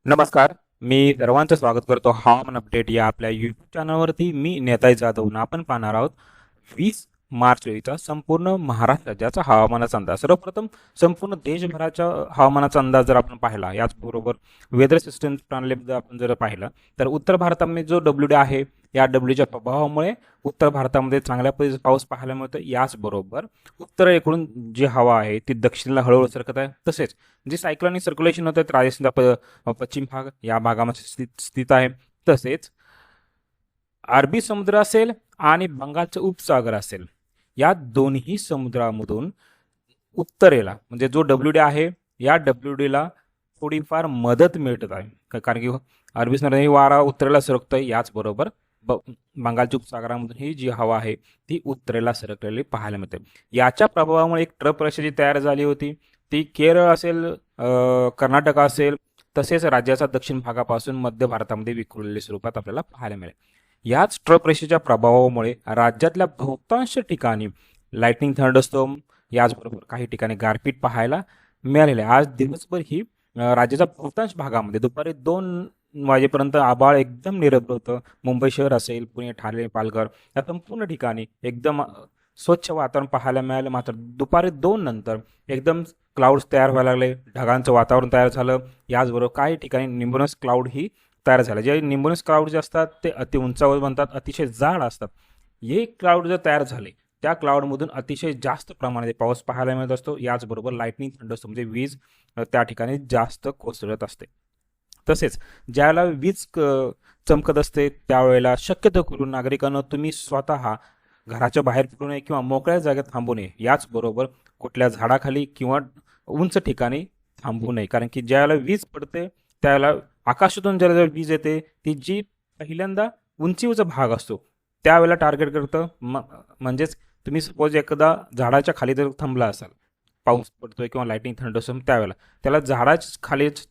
नमस्कार. मी सर्वांचं स्वागत करतो हवामान अपडेट या आपल्या यूट्यूब चॅनलवरती. मी नेताजी जाधव. आपण पाहणार आहोत 20 मार्च रोजीचा संपूर्ण महाराष्ट्र राज्याचा हवामानाचा अंदाज. सर्वप्रथम संपूर्ण देशभराच्या हवामानाचा अंदाज जर आपण पाहिला, याचबरोबर वेदर सिस्टम प्रणालीबद्दल आपण जर पाहिलं, तर उत्तर भारतामध्ये जो डब्ल्यू डी आहे, या डब्ल्यूच्या प्रभावामुळे उत्तर भारतामध्ये चांगल्या पद्धतीचा पाऊस पाहायला मिळतो. याचबरोबर उत्तरेकडून जी हवा आहे ती दक्षिणेला हळूहळू सरकत आहे. तसेच जे सायक्लोनिक सर्क्युलेशन होतं राजस्थानचा पश्चिम भाग या भागामध्ये स्थित आहे. तसेच अरबी समुद्र असेल आणि बंगालचा उपसागर असेल, या दोन्ही समुद्रामधून उत्तरेला म्हणजे जो डब्ल्यू डी आहे, या डब्ल्यू डीला थोडीफार मदत मिळत आहे. कारण की अरबी समुद्राने वारा उत्तरेला सरकतोय. याचबरोबर बंगालच्या उपसागरामधून ही जी हवा आहे ती उत्तरेला सरकलेली पाहायला मिळते. याच्या प्रभावामुळे एक ट्रफ परिस्थिती तयार झाली होती. ती केरळ असेल, कर्नाटक असेल, तसेच राज्याच्या दक्षिण भागापासून मध्य भारतामध्ये विखुरलेल्या स्वरूपात आपल्याला पाहायला मिळेल. याच ट्रफ रेषेच्या प्रभावामुळे राज्यातल्या बहुतांश ठिकाणी लाइटनिंग थंडरस्टॉर्म, याचबरोबर काही ठिकाणी गारपीट पाहायला मिळालेले. आज दिवसभर ही राज्याच्या बहुतांश भागामध्ये दुपारी 2 वाजेपर्यंत आभाळ एकदम निरभ्र होतं. मुंबई शहर असेल, पुणे, ठाणे, पालघर या संपूर्ण ठिकाणी एकदम स्वच्छ वातावरण पाहायला मिळालं. मात्र दुपारी 2 नंतर एकदम क्लाउड्स तयार व्हायला लागले, ढगांचं वातावरण तयार झालं. याचबरोबर काही ठिकाणी निंबोनस क्लाउड ही तयार झाला. जे निंबोनस क्लाउड जे असतात ते अति उंचावर बनतात, अतिशय जाड असतात. हे क्लाउड जर तयार झाले, त्या क्लाउडमधून अतिशय जास्त प्रमाणात पाऊस पाहायला मिळत असतो. याचबरोबर लाइटनिंग थंडरस्टॉर्म म्हणजे वीज त्या ठिकाणी जास्त कोसळत असते. तसेच ज्यावेळेला वीज चमकत असते त्यावेळेला शक्यतो करून नागरिकांना तुम्ही स्वतः घराच्या बाहेर फिरू नये किंवा मोकळ्या जागेत थांबू नये. याचबरोबर कुठल्या झाडाखाली किंवा उंच ठिकाणी थांबू नये. कारण की ज्यावेळेला वीज पडते त्यावेळेला आकाशातून ज्याला वीज येते ती जी पहिल्यांदा उंचीचा भाग असतो त्यावेळेला टार्गेट करतं. म्हणजेच तुम्ही सपोज एखादा झाडाच्या खाली जर थांबला असाल, पाऊस पडतोय किंवा लाइटिंग थंडरस्टॉर्म, त्यावेळेला त्याला झाडाच्या खालीच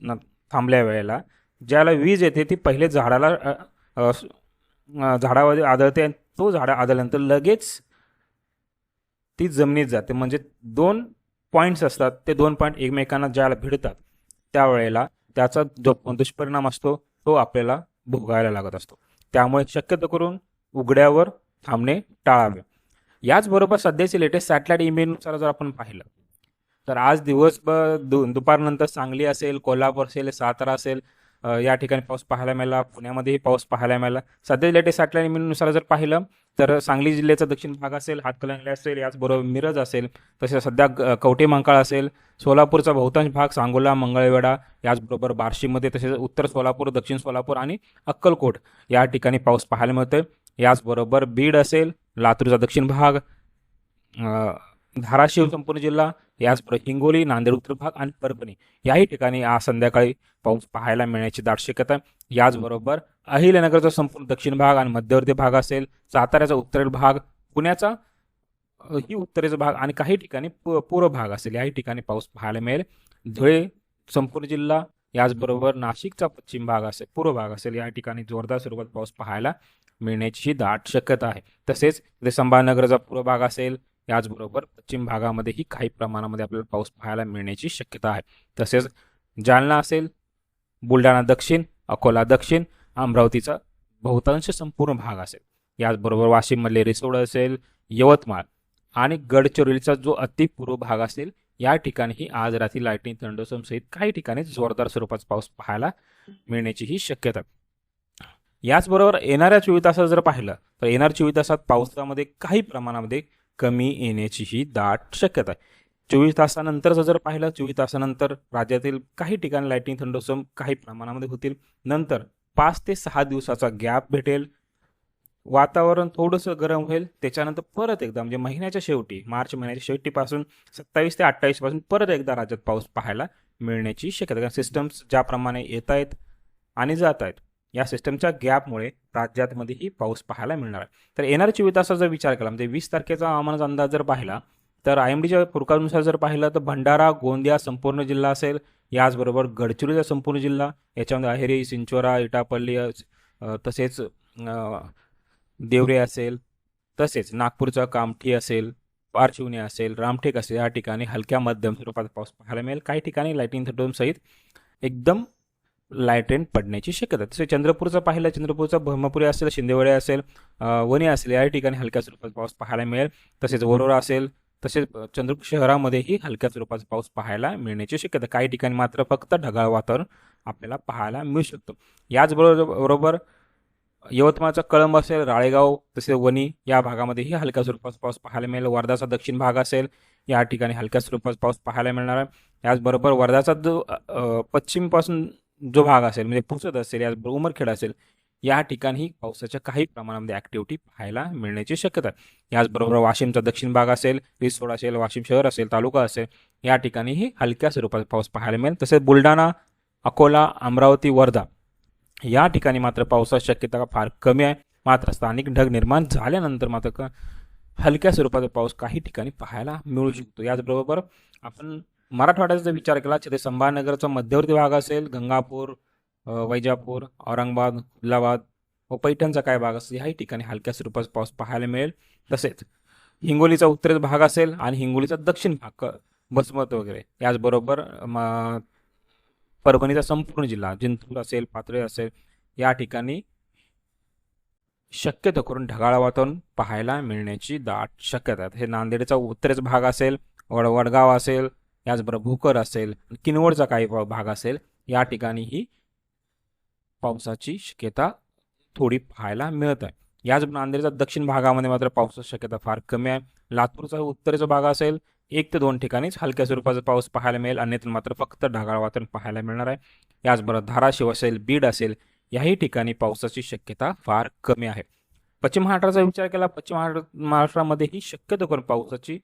थांबल्या वेळेला ज्याला वीज येते ती पहिले झाडावर आदळते आणि तो झाड आदळल्यानंतर लगेच ती जमिनीत जाते. म्हणजे 2 पॉईंट्स असतात, ते 2 पॉईंट एकमेकांना ज्याला भिडतात त्यावेळेला त्याचा जो दुष्परिणाम असतो तो आपल्याला भोगायला लागत असतो. त्यामुळे शक्यतो करून उघड्यावर थांबणे टाळावे. याचबरोबर सध्याचे लेटेस्ट सॅटेलाइट इमेजनुसार जर आपण पाहिलं तर आज दिवसभर दुपारनंतर सांगली असेल, कोल्हापूर असेल, सातारा असेल, या ठिकाणी पाऊस पाहायला मिळाला. पुण्यामध्येही पाऊस पाहायला मिळाला. सध्या लेटेस्ट सॅटेलाइट इमेजनुसार जर पाहिलं तर सांगली जिल्ह्याचा दक्षिण भाग असेल, हातकणंगले असेल, याचबरोबर मिरज असेल, तसेच सध्या कवठे महांकाळ असेल, सोलापूरचा बहुतांश भाग, सांगोला, मंगळवेढा, याचबरोबर बार्शीमध्ये, तसेच उत्तर सोलापूर, दक्षिण सोलापूर आणि अक्कलकोट या ठिकाणी पाऊस पाहायला मिळतोय. याचबरोबर बीड असेल, लातूरचा दक्षिण भाग, धाराशिव संपूर्ण जिल्हा, याचबरोबर हिंगोली, नांदेड उत्तर भाग आणि परभणी याही ठिकाणी आज संध्याकाळी पाऊस पाहायला मिळण्याची दाट शक्यता आहे. याचबरोबर अहिल्यानगरचा संपूर्ण दक्षिण भाग आणि मध्यवर्ती भाग असेल, साताऱ्याचा उत्तरेचा भाग, पुण्याचा ही उत्तरेचा भाग आणि काही ठिकाणी पूर्व भाग असेल, याही ठिकाणी पाऊस पाहायला मिळेल. धुळे संपूर्ण जिल्हा, याचबरोबर नाशिकचा पश्चिम भाग असेल, पूर्व भाग असेल, या ठिकाणी जोरदार स्वरूपात पाऊस पाहायला मिळण्याची दाट शक्यता आहे. तसेच संभाजीनगरचा पूर्व भाग असेल, याचबरोबर पश्चिम भागामध्येही काही प्रमाणामध्ये आपल्याला पाऊस पाहायला मिळण्याची शक्यता आहे. तसेच जालना असेल, बुलढाणा दक्षिण, अकोला दक्षिण, अमरावतीचा बहुतांश संपूर्ण भाग असेल, याचबरोबर वाशिममधले रिसोड असेल, यवतमाळ आणि गडचिरोलीचा जो अतिपूर्व भाग असेल, या ठिकाणीही आज रात्री लाइटनिंग थंडरस्टॉर्म सहित काही ठिकाणी जोरदार स्वरूपाचा पाऊस पाहायला मिळण्याचीही शक्यता. याचबरोबर येणाऱ्या 24 तासात जर पाहिलं तर येणाऱ्या 24 तासात पावसामध्ये काही प्रमाणामध्ये कमी येण्याचीही दाट शक्यता आहे. 24 तासानंतरचं जर पाहिलं, 24 तासानंतर राज्यातील काही ठिकाणी लाइटनिंग थंडरस्टॉर्म काही प्रमाणामध्ये होतील. नंतर 5 ते 6 दिवसाचा गॅप भेटेल, वातावरण थोडंसं गरम होईल. त्याच्यानंतर परत एकदा म्हणजे महिन्याच्या शेवटी, मार्च महिन्याच्या शेवटीपासून 27 ते 28 पासून परत एकदा राज्यात पाऊस पाहायला मिळण्याची शक्यता. कारण सिस्टम्स ज्याप्रमाणे येत आहेत आणि जात आहेत, या सिस्टमच्या गॅपमुळे राज्यातमध्येही पाऊस पाहायला मिळणार आहे. तर येणाऱ्या 24 तासाचा जर विचार केला, म्हणजे 20 तारखेचा हवामानाचा अंदाज जर पाहिला तर IMDच्या फोरकास्टनुसार जर पाहिलं तर भंडारा, गोंदिया संपूर्ण जिल्हा असेल, याचबरोबर गडचिरोलीचा संपूर्ण जिल्हा, याच्यामध्ये अहेरी, चिंचोरा, इटापल्ली, तसेच देवरे असेल, तसेच नागपूरचा कामठी असेल, पारशिवनी असेल, रामटेक असेल, या ठिकाणी हलक्या मध्यम स्वरूपात पाऊस पाहायला मिळेल. काही ठिकाणी लाइटिंग थंडरस्टॉर्म सहित एकदम लाईट रेन पडण्याची शक्यता आहे. तसे चंद्रपूरचं पाहिलं, चंद्रपूरचं ब्रह्मपुरी असेल, शिंदेवाडी असेल, वणी असेल, या ठिकाणी हलक्या स्वरूपाचा पाऊस पाहायला मिळेल. तसेच वरोरा असेल, तसेच चंद्रपूर शहरामध्येही हलक्या स्वरूपाचा पाऊस पाहायला मिळण्याची शक्यता. काही ठिकाणी मात्र फक्त ढगाळ वातावरण आपल्याला पाहायला मिळू शकतं. याचबरोबर यवतमाळचा कळंब असेल, राळेगाव, तसेच वणी या भागामध्येही हलक्या स्वरूपाचा पाऊस पाहायला मिळेल. वर्धाचा दक्षिण भाग असेल, या ठिकाणी हलक्या स्वरूपाचा पाऊस पाहायला मिळणार आहे. याचबरोबर वर्धाचा जो पश्चिमपासून जो भाग असेल म्हणजे पुसद असेल, याचबरोबर उमरखेड असेल, या ठिकाणी पावसाच्या काही प्रमाणामध्ये ॲक्टिव्हिटी पाहायला मिळण्याची शक्यता आहे. याचबरोबर वाशिमचा दक्षिण भाग असेल, रिसोड असेल, वाशिम शहर असेल, तालुका असेल, या ठिकाणीही हलक्या स्वरूपाचा पाऊस पाहायला मिळेल. तसेच बुलढाणा, अकोला, अमरावती, वर्धा या ठिकाणी मात्र पावसाची शक्यता फार कमी आहे. मात्र स्थानिक ढग निर्माण झाल्यानंतर मात्र हलक्या स्वरूपाचा पाऊस काही ठिकाणी पाहायला मिळू शकतो. याचबरोबर आपण मराठवाड्याचा जर विचार केला तर संभाजीनगरचा मध्यवर्ती भाग असेल, गंगापूर, वैजापूर, औरंगाबाद, खुलताबाद व पैठणचा काय भाग असेल, याही ठिकाणी हलक्या स्वरूपाचा पाऊस पाहायला मिळेल. तसेच हिंगोलीचा उत्तरेचा भाग असेल आणि हिंगोलीचा दक्षिण भाग, बसमत वगैरे, याचबरोबर परभणीचा संपूर्ण जिल्हा, जिंतूर असेल, पाथर्डी असेल, या ठिकाणी शक्यतो करून ढगाळ वातावरण पाहायला मिळण्याची दाट शक्यता आहे. हे नांदेडचा उत्तरेचा भाग असेल, वडगाव असेल, याचबरोबर भोकर असेल, किनवटचा काही भाग असेल, या ठिकाणीही पावसाची शक्यता थोडी पाहायला मिळत आहे. याचबरोबर नांदेडचा दक्षिण भागामध्ये मात्र पावसाची शक्यता फार कमी आहे. लातूरचा उत्तरेचा भाग असेल, 1 ते 2 ठिकाणीच हलक्या स्वरूपाचा पाऊस पाहायला मिळेल, अन्यथा मात्र फक्त ढगाळ वातावरण पाहायला मिळणार आहे. याचबरोबर धाराशिव असेल, बीड असेल, याही ठिकाणी पावसाची शक्यता फार कमी आहे. पश्चिम महाराष्ट्राचा विचार केला, पश्चिम महाराष्ट्रामध्येही शक्यतो करून पावसाची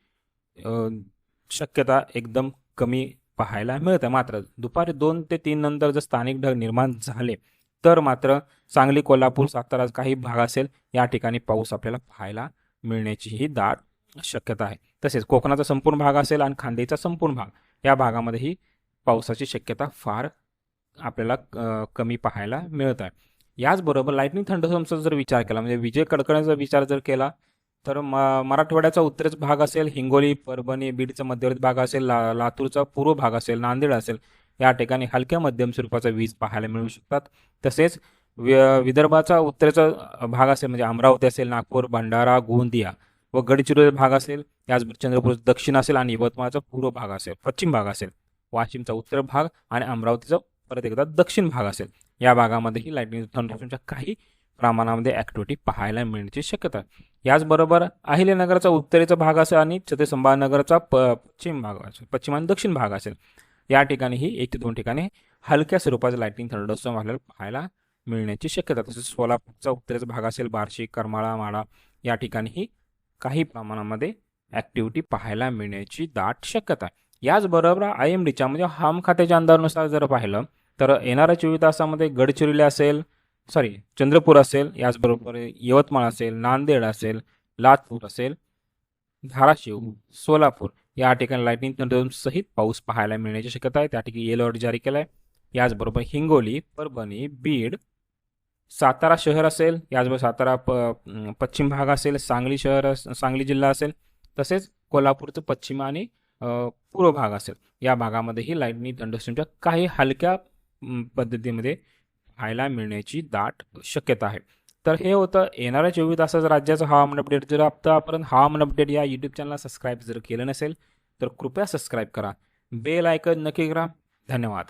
शक्यता एकदम कमी पाहायला मिळते. मात्र दुपारी 2 ते 3 नंतर जर स्थानिक ढग निर्माण झाले तर मात्र सांगली, कोल्हापूर, सातारा काही भाग असेल, या ठिकाणी पाऊस आपल्याला पाहायला मिळण्याचीही दाट शक्यता आहे. तसेच कोकणाचा संपूर्ण भाग असेल आणि खानदेशचा संपूर्ण भाग, या भागामध्येही पावसाची शक्यता फार आपल्याला कमी पाहायला मिळत आहे. याचबरोबर लाईटनिंग थंडरस्टॉर्मचा जर विचार केला, म्हणजे विजय कडकण्याचा विचार जर केला तर मराठवाड्याचा उत्तरेचा भाग असेल, हिंगोली, परभणी, बीडचा मध्यवर्ती भाग असेल, लातूरचा पूर्व भाग असेल, नांदेड असेल, या ठिकाणी हलक्या मध्यम स्वरूपाचा वीज पाहायला मिळू शकतात. तसेच विदर्भाचा उत्तरेचा भाग असेल, म्हणजे अमरावती असेल, नागपूर, भंडारा, गोंदिया व गडचिरोली भाग असेल, याचबरोबर चंद्रपूरचा दक्षिण असेल आणि यवतमाळचा पूर्व भाग असेल, पश्चिम भाग असेल, वाशिमचा उत्तर भाग आणि अमरावतीचा परत एकदा दक्षिण भाग असेल, या भागामध्येही लाईटनिंग थंडरस्टॉर्मच्या काही प्रमाणामध्ये ॲक्टिव्हिटी पाहायला मिळण्याची शक्यता आहे. याचबरोबर अहिल्यानगरचा उत्तरेचा भाग असेल आणि छत्रपती संभाजीनगरचा पश्चिम भाग असेल, पश्चिम आणि दक्षिण भाग असेल, या ठिकाणीही 1 ते 2 ठिकाणी हलक्या स्वरूपाचा लाईटनिंग थंडरस्टॉर्म आपल्याला पाहायला मिळण्याची शक्यता. तसेच सोलापूरचा उत्तरेचा भाग असेल, बार्शी, करमाळा, माढा, या ठिकाणीही काही प्रमाणामध्ये ॲक्टिव्हिटी पाहायला मिळण्याची दाट शक्यता आहे. याचबरोबर IMDच्या म्हणजे हवामान खात्याच्या अंदाजानुसार जर पाहिलं तर येणाऱ्या 24 तासामध्ये गडचिरोली असेल, चंद्रपूर असेल, याचबरोबर यवतमाळ असेल, नांदेड असेल, लातूर असेल, धाराशिव, सोलापूर, या ठिकाणी लाईटनिंग थंडरस्टॉर्म सहित पाऊस पाहायला मिळण्याची शक्यता आहे. त्या ठिकाणी येलो अलर्ट जारी केला आहे. याचबरोबर हिंगोली, परभणी, बीड, सातारा शहर असेल, याचबरोबर सातारा पश्चिम भाग असेल, सांगली शहर, सांगली जिल्हा असेल, तसेच कोल्हापूरचं पश्चिम आणि पूर्व भाग असेल, या भागामध्येही लाईटनिंग थंडरस्टॉर्मच्या काही हलक्या पद्धतीमध्ये पाहायला मिळण्याची दाट शक्यता आहे. तर हे होतं येणाऱ्या 24 तासाचं राज्याचं हवामान अपडेट. जर आतापर्यंत हवामान अपडेट या यूट्यूब चॅनलला सबस्क्राईब जर केलं नसेल तर कृपया सबस्क्राईब करा, बेल आयकॉन नक्की करा. धन्यवाद.